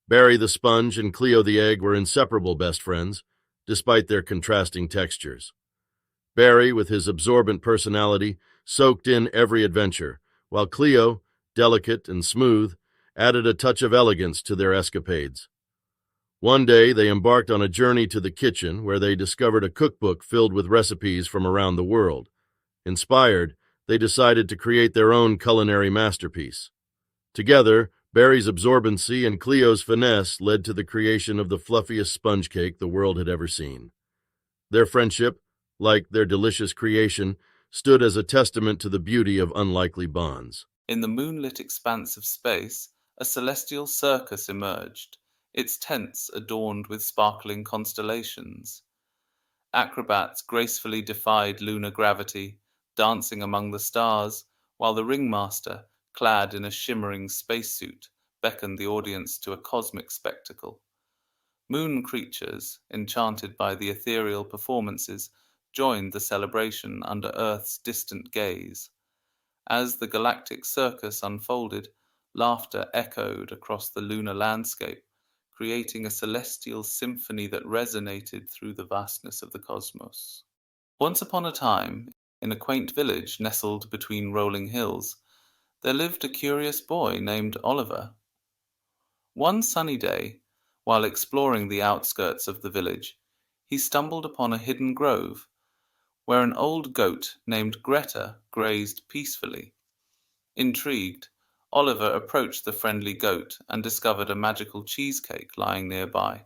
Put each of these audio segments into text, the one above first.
Barry the sponge and Cleo the egg were inseparable best friends, despite their contrasting textures. Barry, with his absorbent personality, soaked in every adventure, while Cleo, delicate and smooth, added a touch of elegance to their escapades. One day, they embarked on a journey to the kitchen where they discovered a cookbook filled with recipes from around the world. Inspired, they decided to create their own culinary masterpiece. Together, Barry's absorbency and Cleo's finesse led to the creation of the fluffiest sponge cake the world had ever seen. Their friendship, like their delicious creation, stood as a testament to the beauty of unlikely bonds. In the moonlit expanse of space, a celestial circus emerged, its tents adorned with sparkling constellations. Acrobats gracefully defied lunar gravity, dancing among the stars, while the ringmaster, clad in a shimmering spacesuit, beckoned the audience to a cosmic spectacle. Moon creatures, enchanted by the ethereal performances, joined the celebration under Earth's distant gaze. As the galactic circus unfolded, laughter echoed across the lunar landscape, creating a celestial symphony that resonated through the vastness of the cosmos. Once upon a time, in a quaint village nestled between rolling hills, there lived a curious boy named Oliver. One sunny day, while exploring the outskirts of the village, he stumbled upon a hidden grove, where an old goat named Greta grazed peacefully. Intrigued, Oliver approached the friendly goat and discovered a magical cheesecake lying nearby.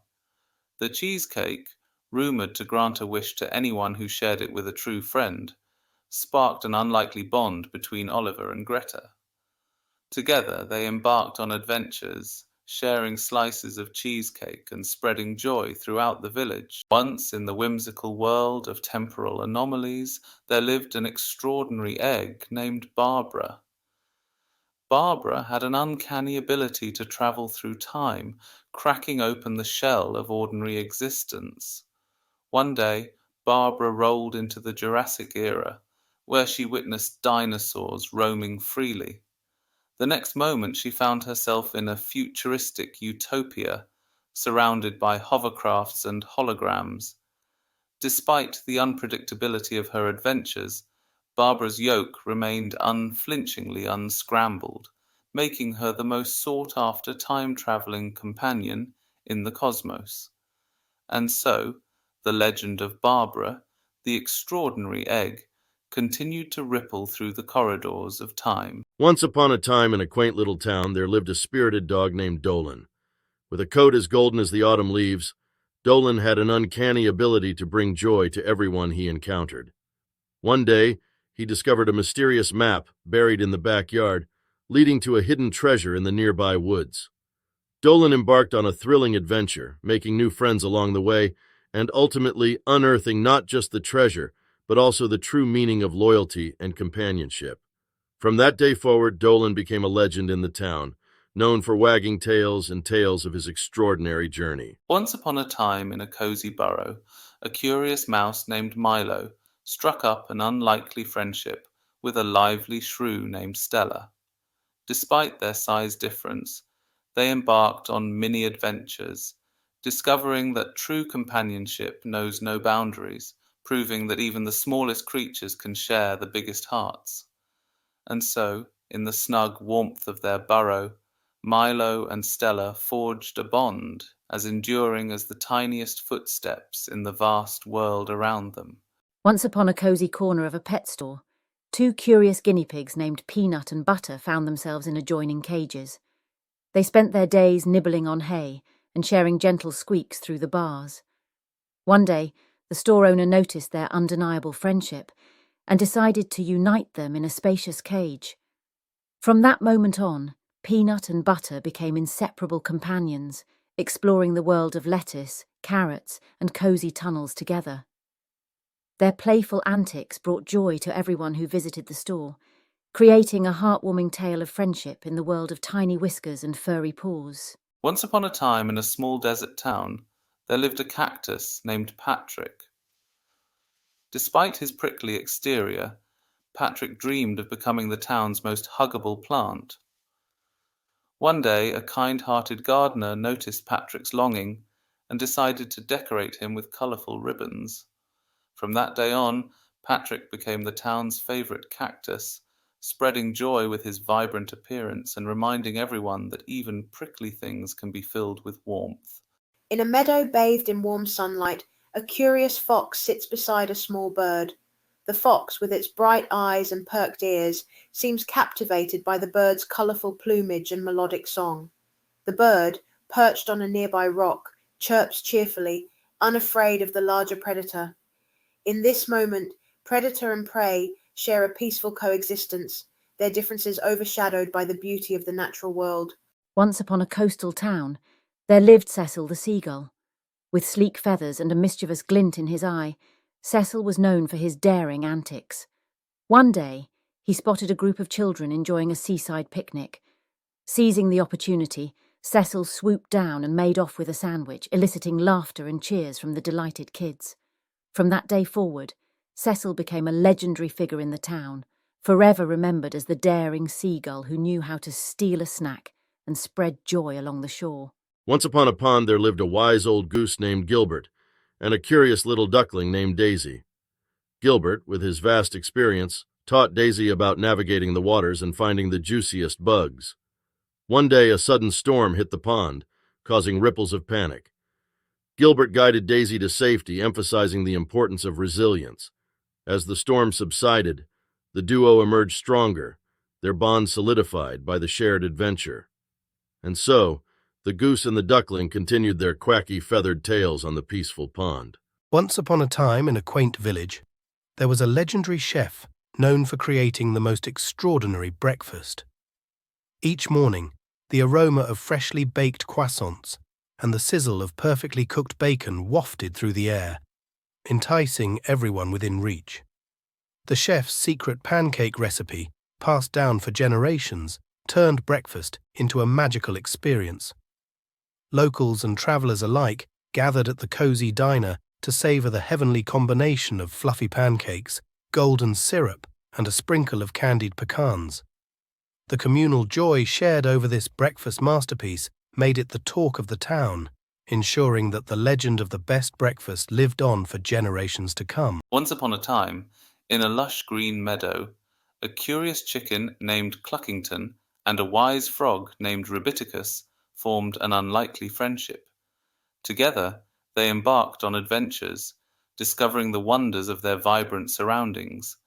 The cheesecake, rumored to grant a wish to anyone who shared it with a true friend, sparked an unlikely bond between Oliver and Greta. Together they embarked on adventures, sharing slices of cheesecake and spreading joy throughout the village. Once in the whimsical world of temporal anomalies, there lived an extraordinary egg named Barbara. Barbara had an uncanny ability to travel through time, cracking open the shell of ordinary existence. One day, Barbara rolled into the Jurassic era, where she witnessed dinosaurs roaming freely. The next moment she found herself in a futuristic utopia, surrounded by hovercrafts and holograms. Despite the unpredictability of her adventures, Barbara's yoke remained unflinchingly unscrambled, making her the most sought-after time-traveling companion in the cosmos. And so, the legend of Barbara, the extraordinary egg, continued to ripple through the corridors of time. Once upon a time in a quaint little town, there lived a spirited dog named Dolan. With a coat as golden as the autumn leaves, Dolan had an uncanny ability to bring joy to everyone he encountered. One day, he discovered a mysterious map buried in the backyard, leading to a hidden treasure in the nearby woods. Dolan embarked on a thrilling adventure, making new friends along the way, and ultimately unearthing not just the treasure, but also the true meaning of loyalty and companionship. From that day forward, Dolan became a legend in the town, known for wagging tails and tales of his extraordinary journey. Once upon a time in a cozy burrow, a curious mouse named Milo struck up an unlikely friendship with a lively shrew named Stella. Despite their size difference, they embarked on mini adventures, discovering that true companionship knows no boundaries, proving that even the smallest creatures can share the biggest hearts. And so, in the snug warmth of their burrow, Milo and Stella forged a bond as enduring as the tiniest footsteps in the vast world around them. Once upon a cozy corner of a pet store, two curious guinea pigs named Peanut and Butter found themselves in adjoining cages. They spent their days nibbling on hay and sharing gentle squeaks through the bars. One day, the store owner noticed their undeniable friendship and decided to unite them in a spacious cage. From that moment on, Peanut and Butter became inseparable companions, exploring the world of lettuce, carrots, and cozy tunnels together. Their playful antics brought joy to everyone who visited the store, creating a heartwarming tale of friendship in the world of tiny whiskers and furry paws. Once upon a time in a small desert town, there lived a cactus named Patrick. Despite his prickly exterior, Patrick dreamed of becoming the town's most huggable plant. One day, a kind-hearted gardener noticed Patrick's longing and decided to decorate him with colourful ribbons. From that day on, Patrick became the town's favourite cactus, spreading joy with his vibrant appearance and reminding everyone that even prickly things can be filled with warmth. In a meadow bathed in warm sunlight, a curious fox sits beside a small bird. The fox, with its bright eyes and perked ears, seems captivated by the bird's colourful plumage and melodic song. The bird, perched on a nearby rock, chirps cheerfully, unafraid of the larger predator. In this moment, predator and prey share a peaceful coexistence, their differences overshadowed by the beauty of the natural world. Once upon a coastal town, there lived Cecil the seagull. With sleek feathers and a mischievous glint in his eye, Cecil was known for his daring antics. One day, he spotted a group of children enjoying a seaside picnic. Seizing the opportunity, Cecil swooped down and made off with a sandwich, eliciting laughter and cheers from the delighted kids. From that day forward, Cecil became a legendary figure in the town, forever remembered as the daring seagull who knew how to steal a snack and spread joy along the shore. Once upon a pond there lived a wise old goose named Gilbert and a curious little duckling named Daisy. Gilbert, with his vast experience, taught Daisy about navigating the waters and finding the juiciest bugs. One day a sudden storm hit the pond, causing ripples of panic. Gilbert guided Daisy to safety, emphasizing the importance of resilience. As the storm subsided, the duo emerged stronger, their bond solidified by the shared adventure. And so, the goose and the duckling continued their quacky feathered tales on the peaceful pond. Once upon a time in a quaint village, there was a legendary chef known for creating the most extraordinary breakfast. Each morning, the aroma of freshly baked croissants and the sizzle of perfectly cooked bacon wafted through the air, enticing everyone within reach. The chef's secret pancake recipe, passed down for generations, turned breakfast into a magical experience. Locals and travelers alike gathered at the cozy diner to savor the heavenly combination of fluffy pancakes, golden syrup, and a sprinkle of candied pecans. The communal joy shared over this breakfast masterpiece made it the talk of the town, ensuring that the legend of the best breakfast lived on for generations to come. Once upon a time, in a lush green meadow, a curious chicken named Cluckington and a wise frog named Ribiticus formed an unlikely friendship. Together, they embarked on adventures, discovering the wonders of their vibrant surroundings.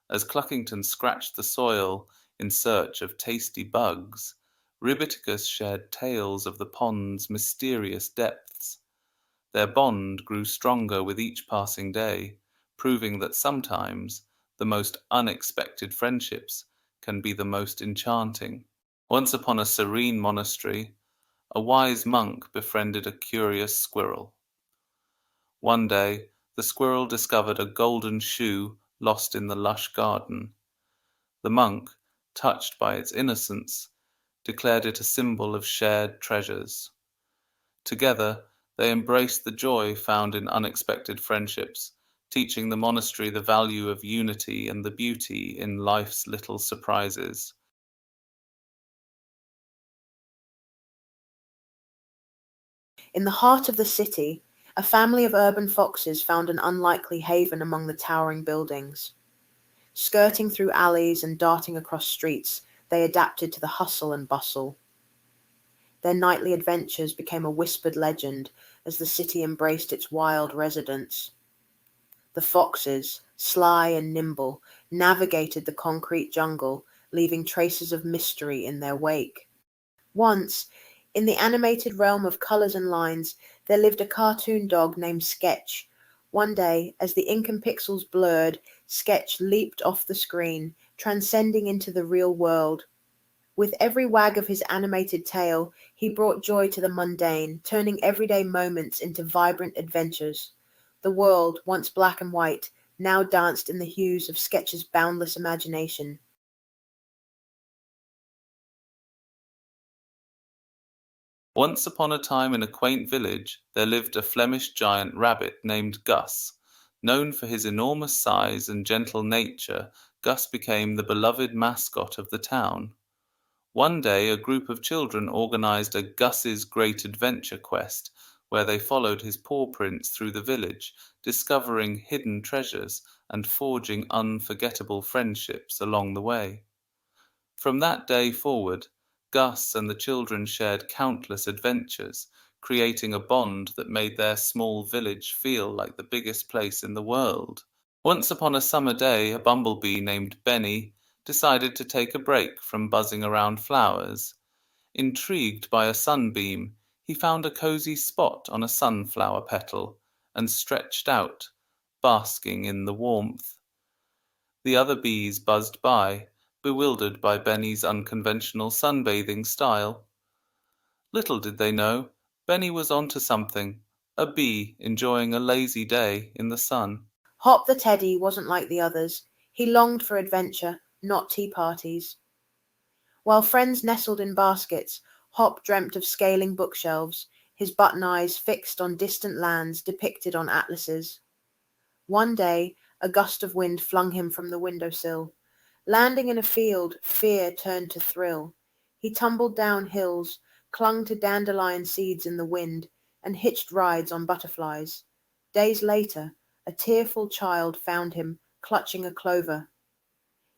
As Cluckington scratched the soil in search of tasty bugs, Ribiticus shared tales of the pond's mysterious depths. Their bond grew stronger with each passing day, proving that sometimes the most unexpected friendships can be the most enchanting. Once upon a serene monastery, a wise monk befriended a curious squirrel. One day, the squirrel discovered a golden shoe lost in the lush garden. The monk, touched by its innocence, declared it a symbol of shared treasures. Together, they embraced the joy found in unexpected friendships, teaching the monastery the value of unity and the beauty in life's little surprises. In the heart of the city, a family of urban foxes found an unlikely haven among the towering buildings. Skirting through alleys and darting across streets, they adapted to the hustle and bustle. Their nightly adventures became a whispered legend as the city embraced its wild residents. The foxes, sly and nimble, navigated the concrete jungle, leaving traces of mystery in their wake. Once, in the animated realm of colors and lines, there lived a cartoon dog named Sketch. One day, as the ink and pixels blurred, Sketch leaped off the screen, transcending into the real world. With every wag of his animated tail, he brought joy to the mundane, turning everyday moments into vibrant adventures. The world, once black and white, now danced in the hues of Sketch's boundless imagination. Once upon a time in a quaint village, there lived a Flemish giant rabbit named Gus. Known for his enormous size and gentle nature, Gus became the beloved mascot of the town. One day, a group of children organized a Gus's Great Adventure quest, where they followed his paw prints through the village, discovering hidden treasures and forging unforgettable friendships along the way. From that day forward, Gus and the children shared countless adventures, creating a bond that made their small village feel like the biggest place in the world. Once upon a summer day, a bumblebee named Benny decided to take a break from buzzing around flowers. Intrigued by a sunbeam, he found a cozy spot on a sunflower petal and stretched out, basking in the warmth. The other bees buzzed by, bewildered by Benny's unconventional sunbathing style. Little did they know, Benny was onto something, a bee enjoying a lazy day in the sun. Hop the teddy wasn't like the others. He longed for adventure, not tea parties. While friends nestled in baskets, Hop dreamt of scaling bookshelves, his button eyes fixed on distant lands depicted on atlases. One day, a gust of wind flung him from the windowsill. Landing in a field, fear turned to thrill. He tumbled down hills, clung to dandelion seeds in the wind, and hitched rides on butterflies. Days later, a tearful child found him, clutching a clover.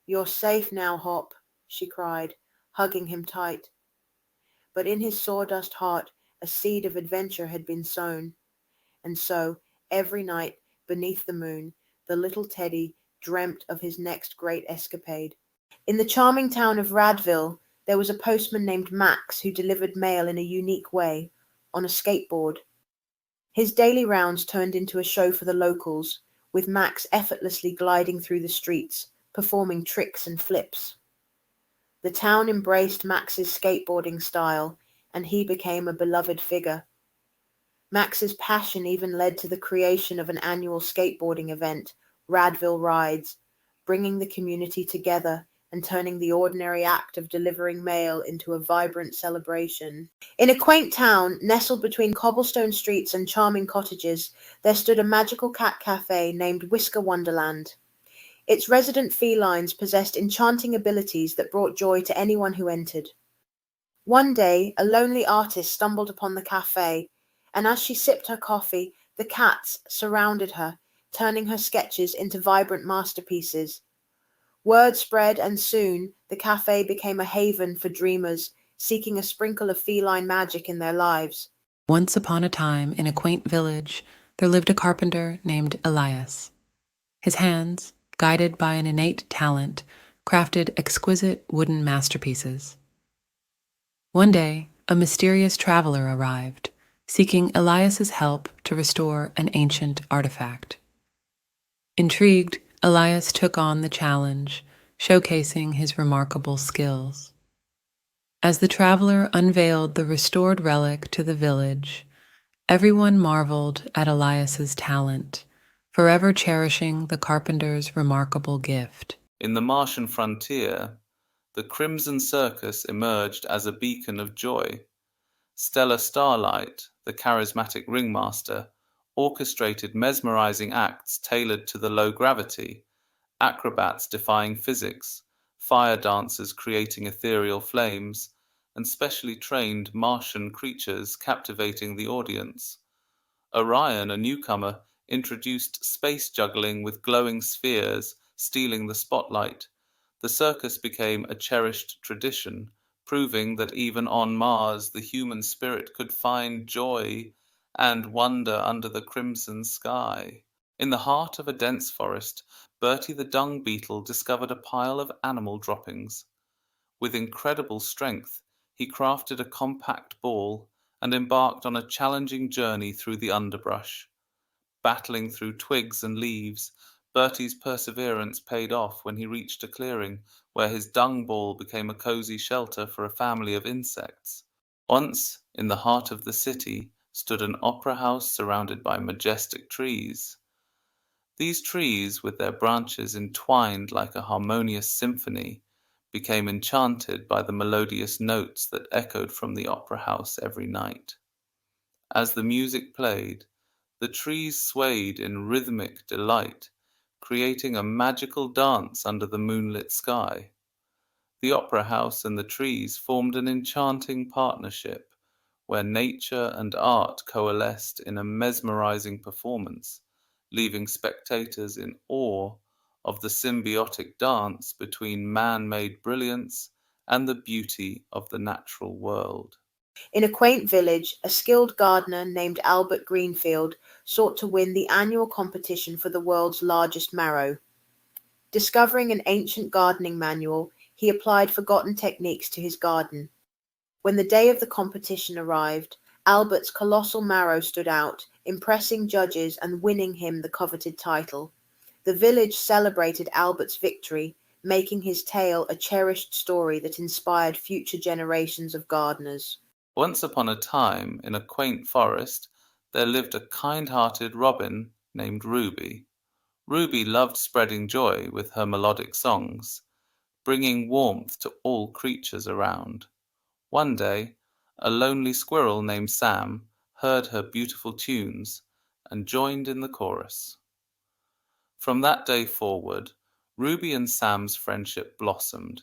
"You're safe now, Hop," she cried, hugging him tight. But in his sawdust heart, a seed of adventure had been sown. And so, every night, beneath the moon, the little Teddy dreamt of his next great escapade. In the charming town of Radville, there was a postman named Max who delivered mail in a unique way, on a skateboard. His daily rounds turned into a show for the locals, with Max effortlessly gliding through the streets, performing tricks and flips. The town embraced Max's skateboarding style, and he became a beloved figure. Max's passion even led to the creation of an annual skateboarding event, Radville Rides, bringing the community together and turning the ordinary act of delivering mail into a vibrant celebration. In a quaint town, nestled between cobblestone streets and charming cottages, there stood a magical cat cafe named Whisker Wonderland. Its resident felines possessed enchanting abilities that brought joy to anyone who entered. One day, a lonely artist stumbled upon the cafe, and as she sipped her coffee, the cats surrounded her, turning her sketches into vibrant masterpieces. Word spread, and soon the cafe became a haven for dreamers seeking a sprinkle of feline magic in their lives. Once upon a time, in a quaint village, there lived a carpenter named Elias. His hands, guided by an innate talent, crafted exquisite wooden masterpieces. One day, a mysterious traveler arrived, seeking Elias's help to restore an ancient artifact. Intrigued, Elias took on the challenge, showcasing his remarkable skills. As the traveler unveiled the restored relic to the village, everyone marveled at Elias's talent, forever cherishing the carpenter's remarkable gift. In the Martian frontier, the Crimson Circus emerged as a beacon of joy. Stellar Starlight, the charismatic ringmaster, orchestrated mesmerizing acts tailored to the low gravity, acrobats defying physics, fire dancers creating ethereal flames, and specially trained Martian creatures captivating the audience. Orion, a newcomer, introduced space juggling with glowing spheres, stealing the spotlight. The circus became a cherished tradition, proving that even on Mars the human spirit could find joy and wonder under the crimson sky. In the heart of a dense forest, Bertie the dung beetle discovered a pile of animal droppings. With incredible strength, he crafted a compact ball and embarked on a challenging journey through the underbrush. Battling through twigs and leaves, Bertie's perseverance paid off when he reached a clearing where his dung ball became a cozy shelter for a family of insects. Once, in the heart of the city, stood an opera house surrounded by majestic trees. These trees, with their branches entwined like a harmonious symphony, became enchanted by the melodious notes that echoed from the opera house every night. As the music played, the trees swayed in rhythmic delight, creating a magical dance under the moonlit sky. The opera house and the trees formed an enchanting partnership where nature and art coalesced in a mesmerizing performance, leaving spectators in awe of the symbiotic dance between man-made brilliance and the beauty of the natural world. In a quaint village, a skilled gardener named Albert Greenfield sought to win the annual competition for the world's largest marrow. Discovering an ancient gardening manual, he applied forgotten techniques to his garden. When the day of the competition arrived, Albert's colossal marrow stood out, impressing judges and winning him the coveted title. The village celebrated Albert's victory, making his tale a cherished story that inspired future generations of gardeners. Once upon a time, in a quaint forest, there lived a kind-hearted robin named Ruby. Ruby loved spreading joy with her melodic songs, bringing warmth to all creatures around. One day, a lonely squirrel named Sam heard her beautiful tunes and joined in the chorus. From that day forward, Ruby and Sam's friendship blossomed,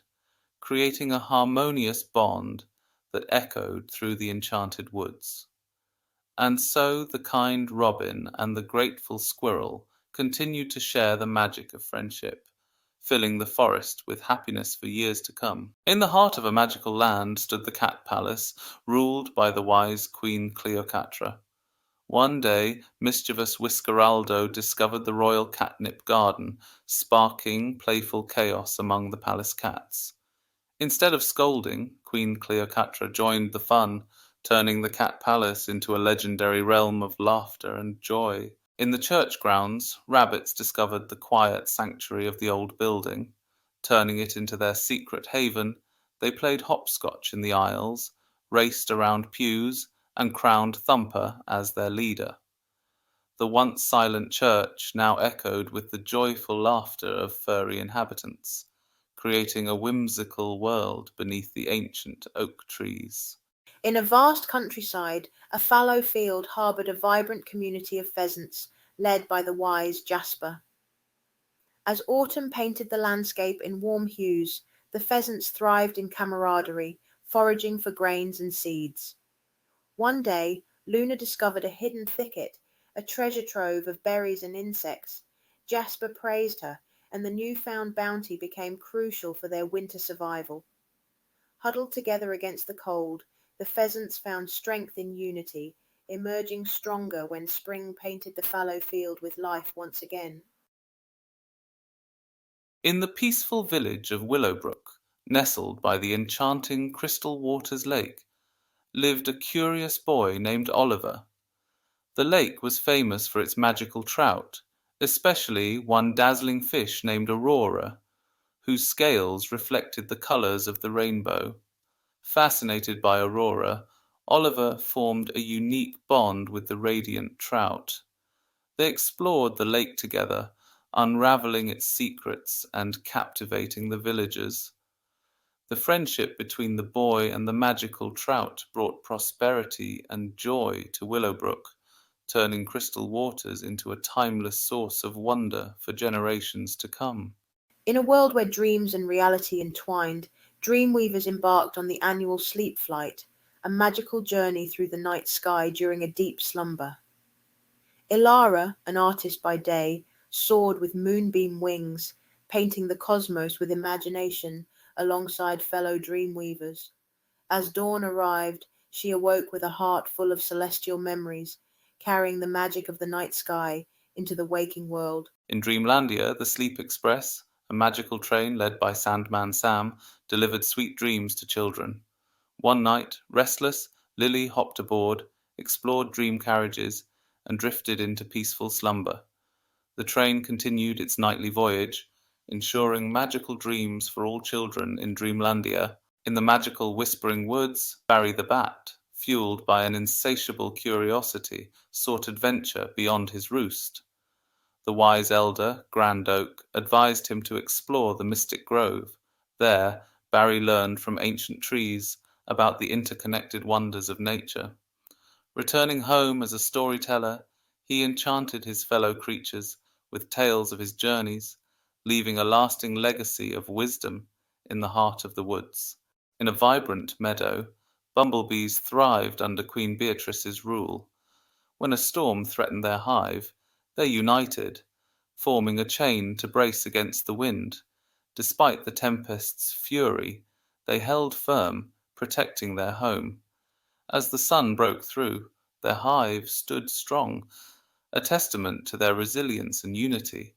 creating a harmonious bond that echoed through the enchanted woods. And so the kind robin and the grateful squirrel continued to share the magic of friendship, filling the forest with happiness for years to come. In the heart of a magical land stood the cat palace, ruled by the wise Queen Cleopatra. One day, mischievous Whiskeraldo discovered the royal catnip garden, sparking playful chaos among the palace cats. Instead of scolding, Queen Cleopatra joined the fun, turning the cat palace into a legendary realm of laughter and joy. In the church grounds, rabbits discovered the quiet sanctuary of the old building. Turning it into their secret haven, they played hopscotch in the aisles, raced around pews, and crowned Thumper as their leader. The once silent church now echoed with the joyful laughter of furry inhabitants, creating a whimsical world beneath the ancient oak trees. In a vast countryside, a fallow field harboured a vibrant community of pheasants, led by the wise Jasper. As autumn painted the landscape in warm hues, the pheasants thrived in camaraderie, foraging for grains and seeds. One day, Luna discovered a hidden thicket, a treasure trove of berries and insects. Jasper praised her, and the newfound bounty became crucial for their winter survival. Huddled together against the cold, the pheasants found strength in unity, emerging stronger when spring painted the fallow field with life once again. In the peaceful village of Willowbrook, nestled by the enchanting Crystal Waters Lake, lived a curious boy named Oliver. The lake was famous for its magical trout, especially one dazzling fish named Aurora, whose scales reflected the colors of the rainbow. Fascinated by Aurora, Oliver formed a unique bond with the radiant trout. They explored the lake together, unraveling its secrets and captivating the villagers. The friendship between the boy and the magical trout brought prosperity and joy to Willowbrook, turning crystal waters into a timeless source of wonder for generations to come. In a world where dreams and reality entwined, dreamweavers embarked on the annual sleep flight, a magical journey through the night sky during a deep slumber. Ilara, an artist by day, soared with moonbeam wings, painting the cosmos with imagination alongside fellow dreamweavers. As dawn arrived, she awoke with a heart full of celestial memories, carrying the magic of the night sky into the waking world. In Dreamlandia, the Sleep Express, a magical train led by Sandman Sam, delivered sweet dreams to children. One night, restless, Lily hopped aboard, explored dream carriages, and drifted into peaceful slumber. The train continued its nightly voyage, ensuring magical dreams for all children in Dreamlandia. In the magical Whispering Woods, Barry the Bat, fueled by an insatiable curiosity, sought adventure beyond his roost. The wise elder, Grand Oak, advised him to explore the mystic grove. There, Barry learned from ancient trees about the interconnected wonders of nature. Returning home as a storyteller, he enchanted his fellow creatures with tales of his journeys, leaving a lasting legacy of wisdom, in the heart of the woods. In a vibrant meadow, bumblebees thrived under Queen Beatrice's rule. When a storm threatened their hive, they united, forming a chain to brace against the wind. Despite the tempest's fury, they held firm, protecting their home. As the sun broke through, their hive stood strong, a testament to their resilience and unity.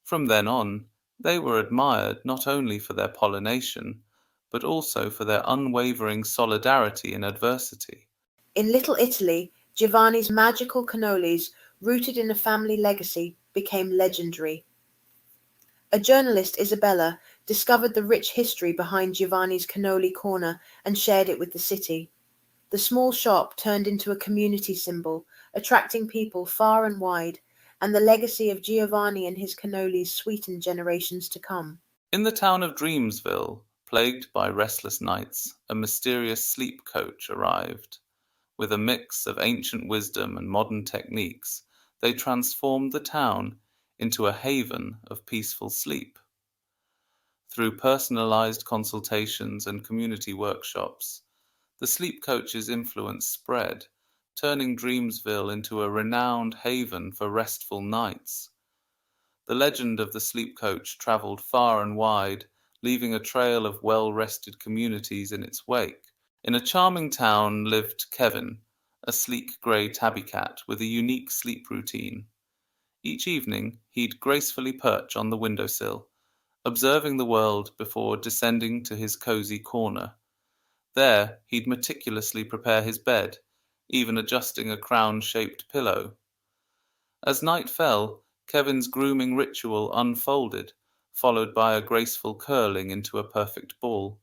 From then on, they were admired not only for their pollination, but also for their unwavering solidarity in adversity. In Little Italy, Giovanni's magical cannolis, rooted in a family legacy, became legendary. A journalist, Isabella, discovered the rich history behind Giovanni's cannoli corner and shared it with the city. The small shop turned into a community symbol, attracting people far and wide, and the legacy of Giovanni and his cannolis sweetened generations to come. In the town of Dreamsville, plagued by restless nights, a mysterious sleep coach arrived. With a mix of ancient wisdom and modern techniques, they transformed the town into a haven of peaceful sleep. Through personalized consultations and community workshops, the sleep coach's influence spread, turning Dreamsville into a renowned haven for restful nights. The legend of the sleep coach traveled far and wide, leaving a trail of well-rested communities in its wake. In a charming town lived Kevin, a sleek grey tabby cat with a unique sleep routine. Each evening, he'd gracefully perch on the windowsill, observing the world before descending to his cozy corner. There, he'd meticulously prepare his bed, even adjusting a crown-shaped pillow. As night fell, Kevin's grooming ritual unfolded, followed by a graceful curling into a perfect ball.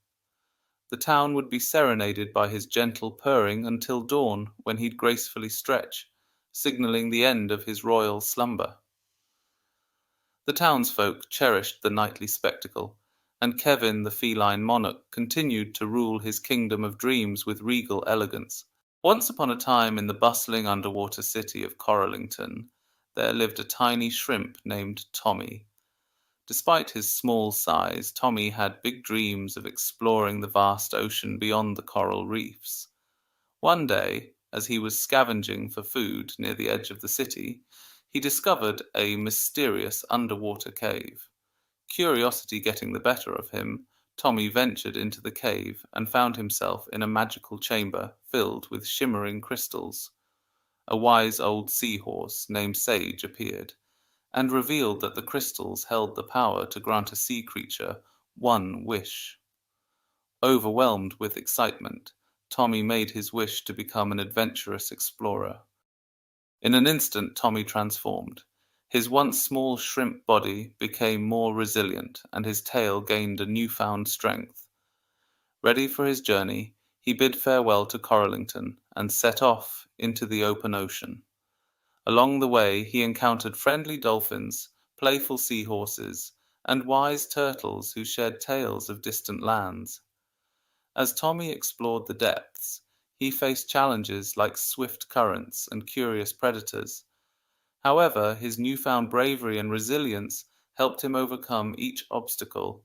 The town would be serenaded by his gentle purring until dawn, when he'd gracefully stretch, signaling the end of his royal slumber. The townsfolk cherished the nightly spectacle, and Kevin, the feline monarch, continued to rule his kingdom of dreams with regal elegance. Once upon a time, in the bustling underwater city of Corallington, there lived a tiny shrimp named Tommy. Despite his small size, Tommy had big dreams of exploring the vast ocean beyond the coral reefs. One day, as he was scavenging for food near the edge of the city, he discovered a mysterious underwater cave. Curiosity getting the better of him, Tommy ventured into the cave and found himself in a magical chamber filled with shimmering crystals. A wise old seahorse named Sage appeared, and revealed that the crystals held the power to grant a sea creature one wish. Overwhelmed with excitement, Tommy made his wish to become an adventurous explorer. In an instant, Tommy transformed. His once small shrimp body became more resilient, and his tail gained a newfound strength. Ready for his journey, he bid farewell to Corallington and set off into the open ocean. Along the way, he encountered friendly dolphins, playful seahorses, and wise turtles who shared tales of distant lands. As Tommy explored the depths, he faced challenges like swift currents and curious predators. However, his newfound bravery and resilience helped him overcome each obstacle.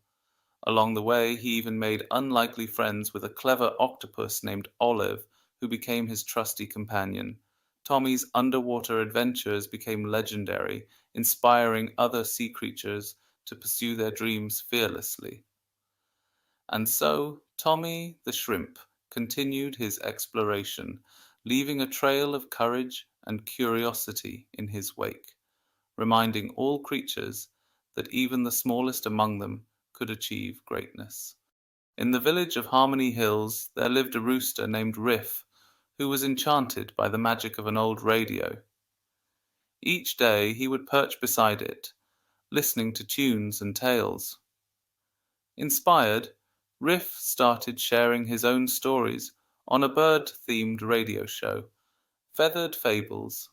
Along the way, he even made unlikely friends with a clever octopus named Olive, who became his trusty companion. Tommy's underwater adventures became legendary, inspiring other sea creatures to pursue their dreams fearlessly. And so, Tommy the shrimp continued his exploration, leaving a trail of courage and curiosity in his wake, reminding all creatures that even the smallest among them could achieve greatness. In the village of Harmony Hills, there lived a rooster named Riff, who was enchanted by the magic of an old radio. Each day he would perch beside it, listening to tunes and tales. Inspired, Riff started sharing his own stories on a bird-themed radio show, Feathered Fables.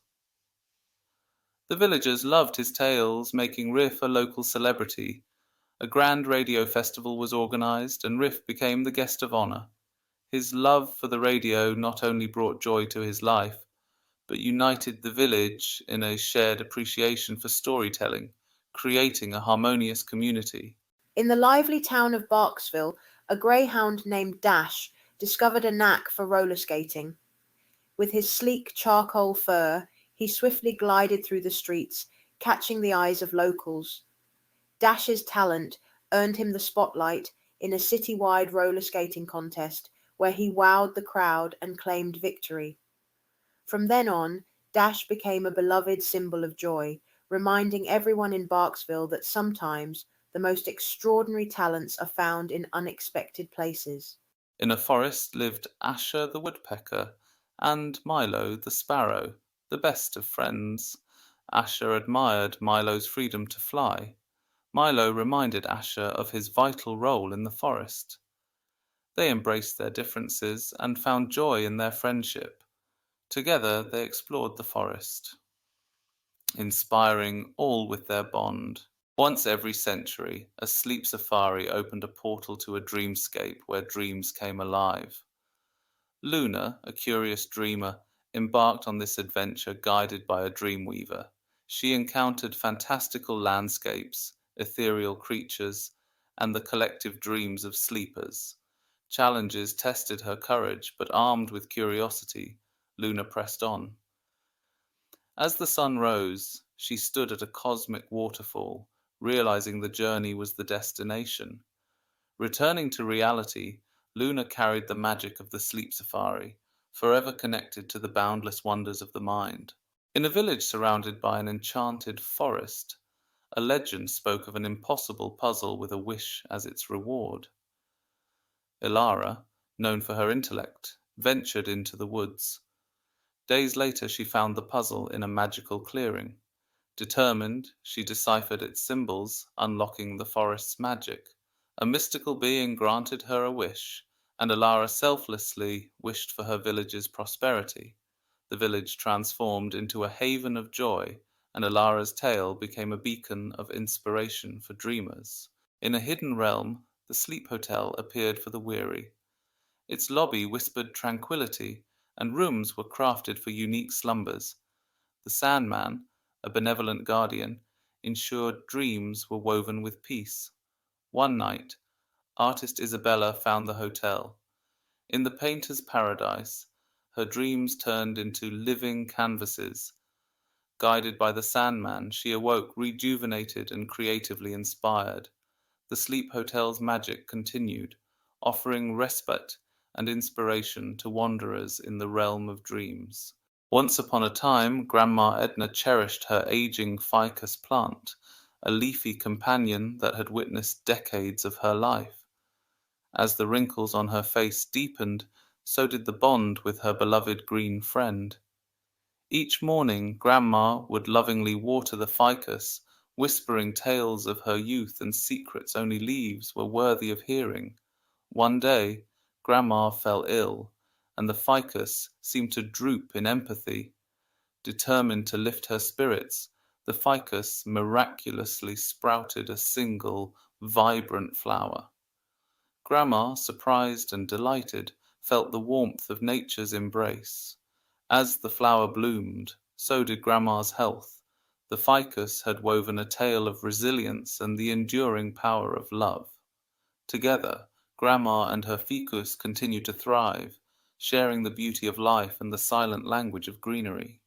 The villagers loved his tales, making Riff a local celebrity. A grand radio festival was organized, and Riff became the guest of honor. His love for the radio not only brought joy to his life, but united the village in a shared appreciation for storytelling, creating a harmonious community. In the lively town of Barksville, a greyhound named Dash discovered a knack for roller skating. With his sleek charcoal fur, he swiftly glided through the streets, catching the eyes of locals. Dash's talent earned him the spotlight in a citywide roller skating contest where he wowed the crowd and claimed victory. From then on, Dash became a beloved symbol of joy, reminding everyone in Barksville that sometimes the most extraordinary talents are found in unexpected places. In a forest lived Asher the woodpecker and Milo the sparrow, the best of friends. Asher admired Milo's freedom to fly. Milo reminded Asher of his vital role in the forest. They embraced their differences and found joy in their friendship. Together they explored the forest, inspiring all with their bond. Once every century, a sleep safari opened a portal to a dreamscape where dreams came alive. Luna, a curious dreamer, embarked on this adventure guided by a dreamweaver. She encountered fantastical landscapes, ethereal creatures, and the collective dreams of sleepers. Challenges tested her courage, but armed with curiosity, Luna pressed on. As the sun rose, she stood at a cosmic waterfall, realizing the journey was the destination. Returning to reality, Luna carried the magic of the sleep safari, forever connected to the boundless wonders of the mind. In a village surrounded by an enchanted forest, a legend spoke of an impossible puzzle with a wish as its reward. Ilara, known for her intellect, ventured into the woods. Days later she found the puzzle in a magical clearing. Determined, she deciphered its symbols, unlocking the forest's magic. A mystical being granted her a wish, and Ilara selflessly wished for her village's prosperity. The village transformed into a haven of joy, and Ilara's tale became a beacon of inspiration for dreamers. In a hidden realm, the Sleep Hotel appeared for the weary. Its lobby whispered tranquility, and rooms were crafted for unique slumbers. The Sandman, a benevolent guardian, ensured dreams were woven with peace. One night, artist Isabella found the hotel. In the painter's paradise, her dreams turned into living canvases. Guided by the Sandman, she awoke rejuvenated and creatively inspired. The Sleep Hotel's magic continued, offering respite and inspiration to wanderers in the realm of dreams. Once upon a time, Grandma Edna cherished her aging ficus plant, a leafy companion that had witnessed decades of her life. As the wrinkles on her face deepened, so did the bond with her beloved green friend. Each morning, Grandma would lovingly water the ficus, whispering tales of her youth and secrets only leaves were worthy of hearing. One day, Grandma fell ill, and the ficus seemed to droop in empathy. Determined to lift her spirits, the ficus miraculously sprouted a single, vibrant flower. Grandma, surprised and delighted, felt the warmth of nature's embrace. As the flower bloomed, so did Grandma's health. The ficus had woven a tale of resilience and the enduring power of love. Together, Grandma and her ficus continued to thrive, sharing the beauty of life and the silent language of greenery.